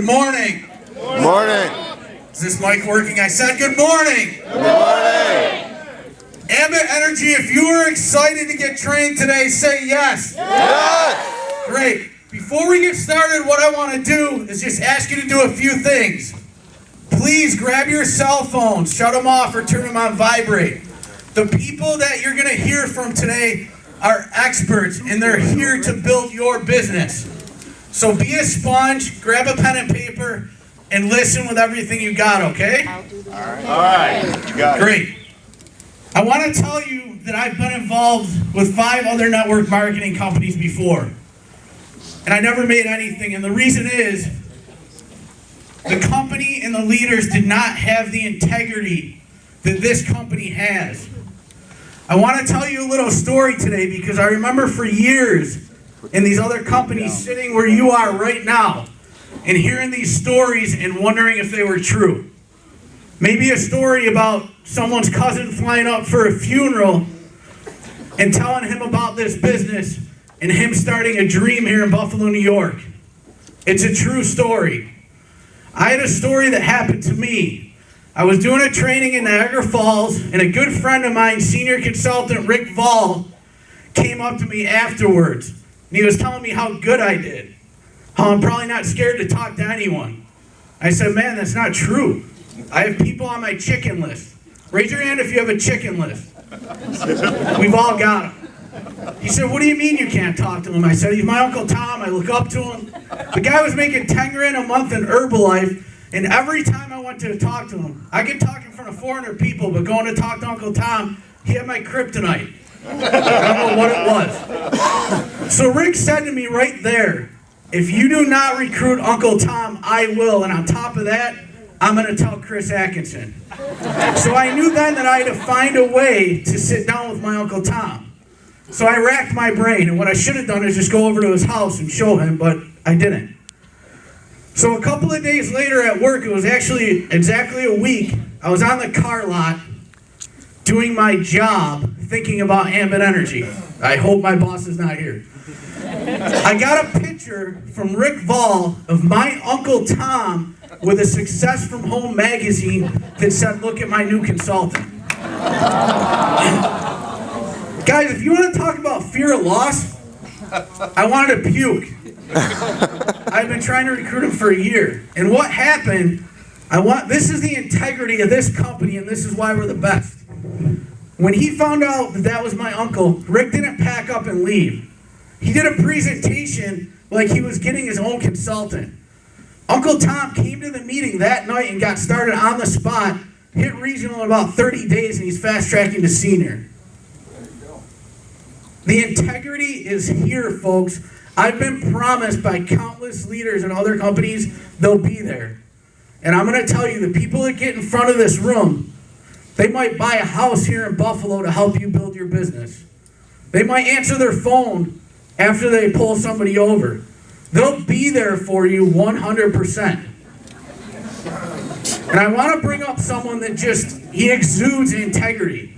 Good morning. Good morning. Is this mic working? I said good morning. Good morning. Ambit Energy, if you are excited to get trained today, say yes. Yes. Great. Before we get started, what I want to do is just ask you to do a few things. Please grab your cell phones, shut them off or turn them on vibrate. The people that you're going to hear from today are experts, and they're here to build your business. So be a sponge, grab a pen and paper, and listen with everything you got, okay? All right. You got it. Great. I want to tell you that I've been involved with 5 other network marketing companies before. And I never made anything, and the reason is the company and the leaders did not have the integrity that this company has. I want to tell you a little story today because I remember for years in these other companies sitting where you are right now and hearing these stories and wondering if they were true. Maybe a story about someone's cousin flying up for a funeral and telling him about this business and him starting a dream here in Buffalo, New York. It's a true story. I had a story that happened to me. I was doing a training in Niagara Falls, and a good friend of mine, senior consultant Rick Vall, came up to me afterwards. And he was telling me how good I did, how I'm probably not scared to talk to anyone. I said, man, that's not true. I have people on my chicken list. Raise your hand if you have a chicken list. We've all got them. He said, what do you mean you can't talk to him? I said, he's my Uncle Tom. I look up to him. The guy was making 10 grand a month in Herbalife, and every time I went to talk to him, I could talk in front of 400 people, but going to talk to Uncle Tom, he had my kryptonite. I don't know what it was. So Rick said to me right there, if you do not recruit Uncle Tom, I will. And on top of that, I'm going to tell Chris Atkinson. So I knew then that I had to find a way to sit down with my Uncle Tom. So I racked my brain, and what I should have done is just go over to his house and show him, but I didn't. So a couple of days later at work, it was actually exactly a week, I was on the car lot doing my job, thinking about Ambit Energy. I hope my boss is not here. I got a picture from Rick Vall of my Uncle Tom with a Success from Home magazine that said, look at my new consultant. Guys, if you want to talk about fear of loss, I wanted to puke. I've been trying to recruit him for a year. And what happened, this is the integrity of this company, and this is why we're the best. When he found out that that was my uncle, Rick didn't pack up and leave. He did a presentation like he was getting his own consultant. Uncle Tom came to the meeting that night and got started on the spot, hit regional in about 30 days, and he's fast-tracking to senior. The integrity is here, folks. I've been promised by countless leaders in other companies they'll be there. And I'm going to tell you, the people that get in front of this room, they might buy a house here in Buffalo to help you build your business. They might answer their phone after they pull somebody over. They'll be there for you 100%. And I want to bring up someone that he exudes integrity.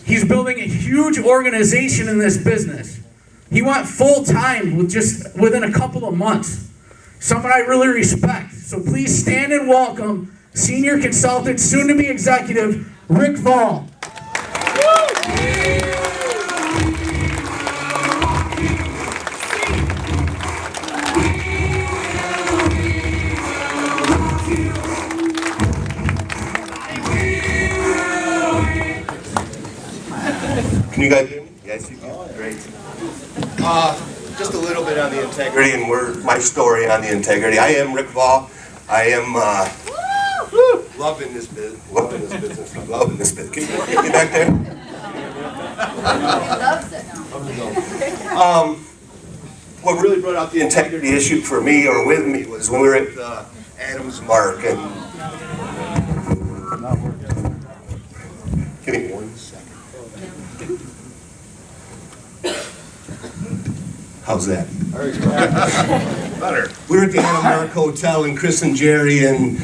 He's building a huge organization in this business. He went full-time within a couple of months. Someone I really respect. So please stand and welcome senior consultant, soon-to-be executive, Rick Vall. Can you guys hear me? Yes, you can. Great. Just a little bit on the integrity and my story on the integrity. I am Rick Vall. I am loving this business. I'm loving this business. Can you get back there? He loves it now. What really brought out the integrity issue for me or with me was when we were at Adams Mark and. Give me 1 second. How's that? Better. We were at the Adams Mark Hotel, and Chris and Jerry and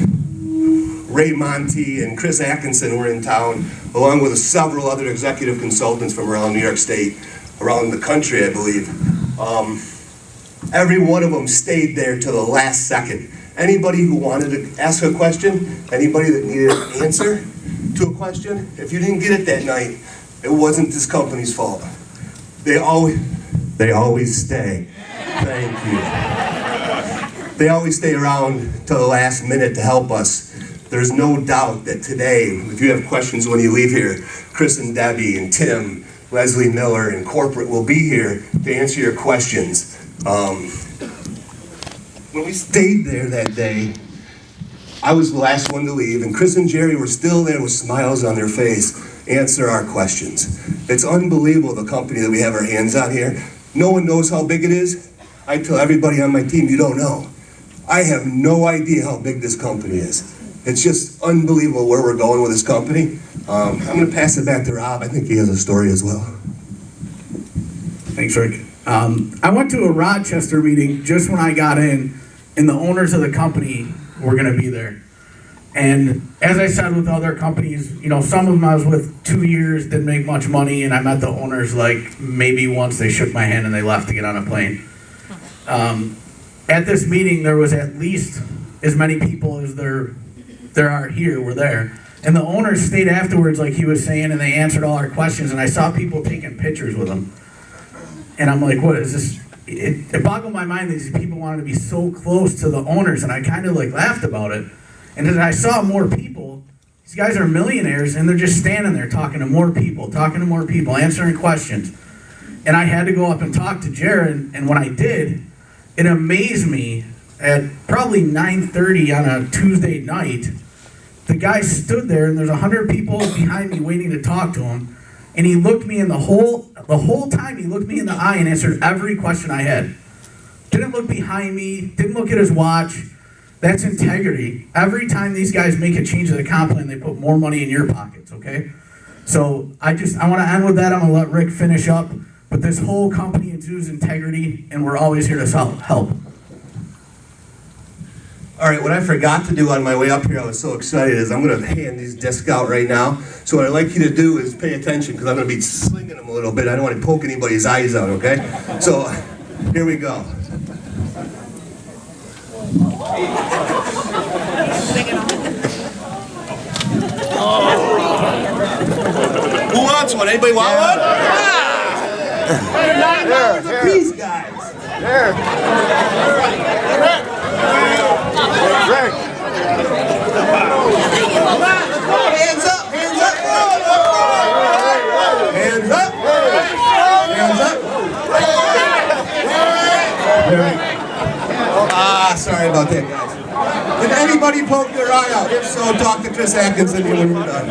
Ray Monty and Chris Atkinson were in town, along with several other executive consultants from around New York State, around the country, I believe. Every one of them stayed there till the last second. Anybody who wanted to ask a question, anybody that needed an answer to a question, if you didn't get it that night, it wasn't this company's fault. They always stay. Thank you. They always stay around till the last minute to help us. There's no doubt that today, if you have questions when you leave here, Chris and Debbie and Tim, Leslie Miller and corporate will be here to answer your questions. When we stayed there that day, I was the last one to leave, and Chris and Jerry were still there with smiles on their face, answer our questions. It's unbelievable, the company that we have our hands on here. No one knows how big it is. I tell everybody on my team, you don't know. I have no idea how big this company is. It's just unbelievable where we're going with this company. I'm going to pass it back to Rob. I think he has a story as well. Thanks, Rick. I went to a Rochester meeting just when I got in, and the owners of the company were going to be there. And as I said with other companies, you know, some of them I was with 2 years, didn't make much money, and I met the owners like maybe once. They shook my hand and they left to get on a plane. At this meeting, there was at least as many people as there are here were there. And the owners stayed afterwards, like he was saying, and they answered all our questions, and I saw people taking pictures with them. And I'm like, what is this? It boggled my mind that these people wanted to be so close to the owners, and I kind of like laughed about it. And then I saw more people. These guys are millionaires, and they're just standing there talking to more people, answering questions. And I had to go up and talk to Jared, and when I did, it amazed me at probably 9:30 on a Tuesday night. The guy stood there, and there's 100 people behind me waiting to talk to him. And he looked me in the whole time, he looked me in the eye and answered every question I had. Didn't look behind me, didn't look at his watch. That's integrity. Every time these guys make a change to the comp plan, they put more money in your pockets, okay? So I want to end with that. I'm going to let Rick finish up. But this whole company exudes integrity, and we're always here to help. All right, what I forgot to do on my way up here, I was so excited, is I'm going to hand these discs out right now. So what I'd like you to do is pay attention, because I'm going to be slinging them a little bit. I don't want to poke anybody's eyes out, okay? So here we go. Who wants one? Anybody want one? $9 a piece, guys. There. Rick. Hands up, hands up. Hands up. Hands up. Sorry about that, guys. Did anybody poke their eye out? If so, talk to Chris Atkinson when we're done.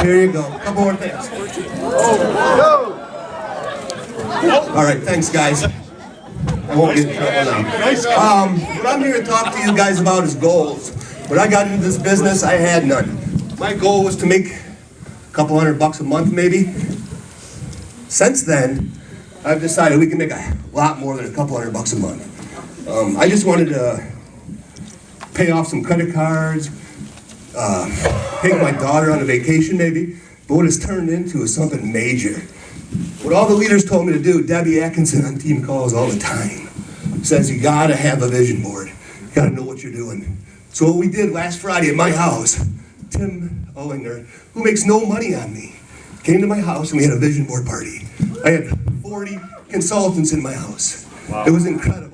Here you go. A couple more things. All right, thanks, guys. I won't get in trouble now. What I'm here to talk to you guys about is goals. When I got into this business, I had none. My goal was to make a couple $100 a month, maybe. Since then, I've decided we can make a lot more than a couple $100 a month. I just wanted to pay off some credit cards, take my daughter on a vacation maybe, but what it's turned into is something major. What all the leaders told me to do, Debbie Atkinson on team calls all the time, says you gotta have a vision board. You gotta know what you're doing. So what we did last Friday at my house, Tim Ollinger, who makes no money on me, came to my house and we had a vision board party. I had 40 consultants in my house. Wow. It was incredible.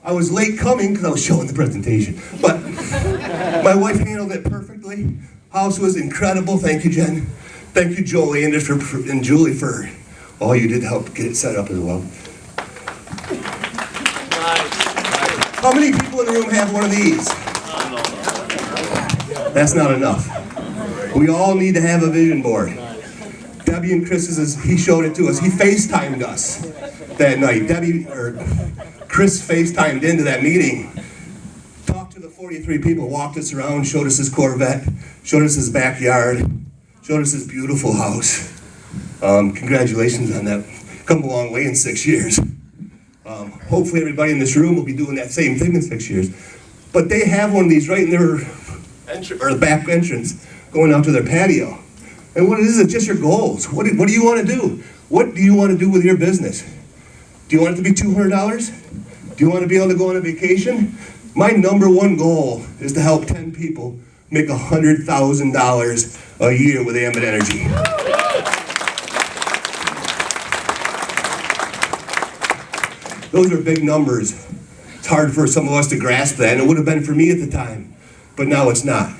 I was late coming because I was showing the presentation, but my wife handled it perfectly. House was incredible. Thank you, Jen. Thank you, Jolie and Julie for all you did to help get it set up as well. How many people in the room have one of these? That's not enough. We all need to have a vision board. Debbie and Chris's, he showed it to us. He FaceTimed us that night. Chris FaceTimed into that meeting. Talked to the 43 people, walked us around, showed us his Corvette, showed us his backyard, showed us his beautiful house. Congratulations on that. Come a long way in 6 years. Hopefully everybody in this room will be doing that same thing in 6 years. But they have one of these right in their back entrance going out to their patio. And what it is just your goals. What do you want to do? What do you want to do with your business? Do you want it to be $200? Do you want to be able to go on a vacation? My number one goal is to help 10 people make $100,000 a year with Ambit Energy. Those are big numbers. It's hard for some of us to grasp that, and it would have been for me at the time, but now it's not.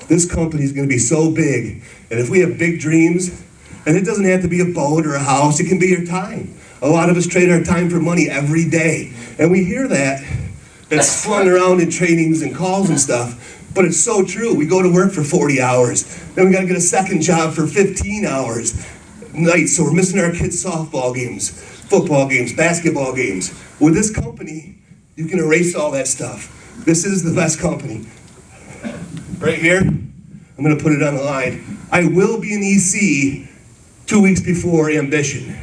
This company is going to be so big, and if we have big dreams, and it doesn't have to be a boat or a house, it can be your time. A lot of us trade our time for money every day, and we hear that's flung around in trainings and calls and stuff, but it's so true. We go to work for 40 hours, then we got to get a second job for 15 hours nights, so we're missing our kids' softball games, football games, basketball games. With this company, you can erase all that stuff. This is the best company. Right here, I'm going to put it on the line. I will be an EC 2 weeks before Ambition.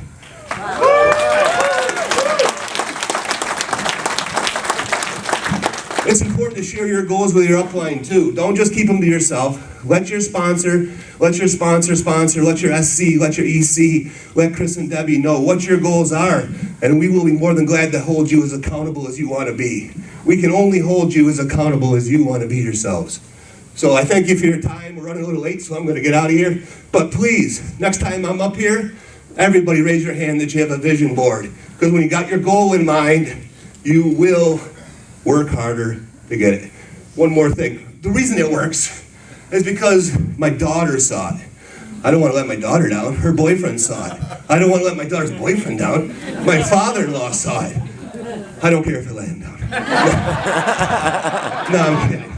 It's important to share your goals with your upline too. Don't just keep them to yourself. Let your sponsor, let your sponsor, let your SC, let your EC, let Chris and Debbie know what your goals are, and we will be more than glad to hold you as accountable as you want to be. We can only hold you as accountable as you want to be yourselves. So I thank you for your time. We're running a little late, so I'm going to get out of here. But please, next time I'm up here, everybody raise your hand that you have a vision board. Because when you got your goal in mind, you will work harder to get it. One more thing. The reason it works is because my daughter saw it. I don't want to let my daughter down. Her boyfriend saw it. I don't want to let my daughter's boyfriend down. My father-in-law saw it. I don't care if I let him down. No, I'm kidding.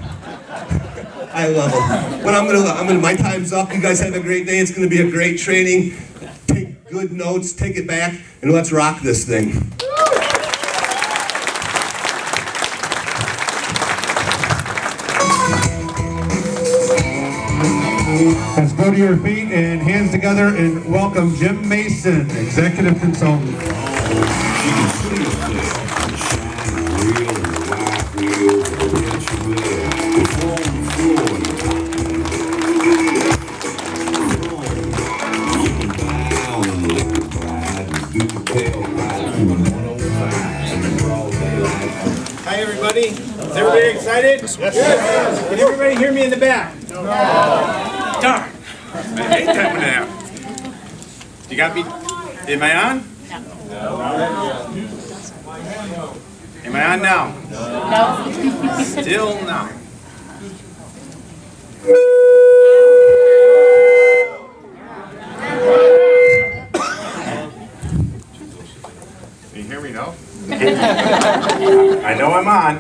I love them. But my time's up. You guys have a great day. It's going to be a great training. Take good notes, take it back, and let's rock this thing. Let's go to your feet and hands together and welcome Jim Mason, Executive Consultant. Hi everybody. Is everybody excited? Yes. Can everybody hear me in the back? No. Darn. I hate that when that happens. You got me? Am I on? No. Am I on now? No. Still no. Can you hear me now? I know I'm on.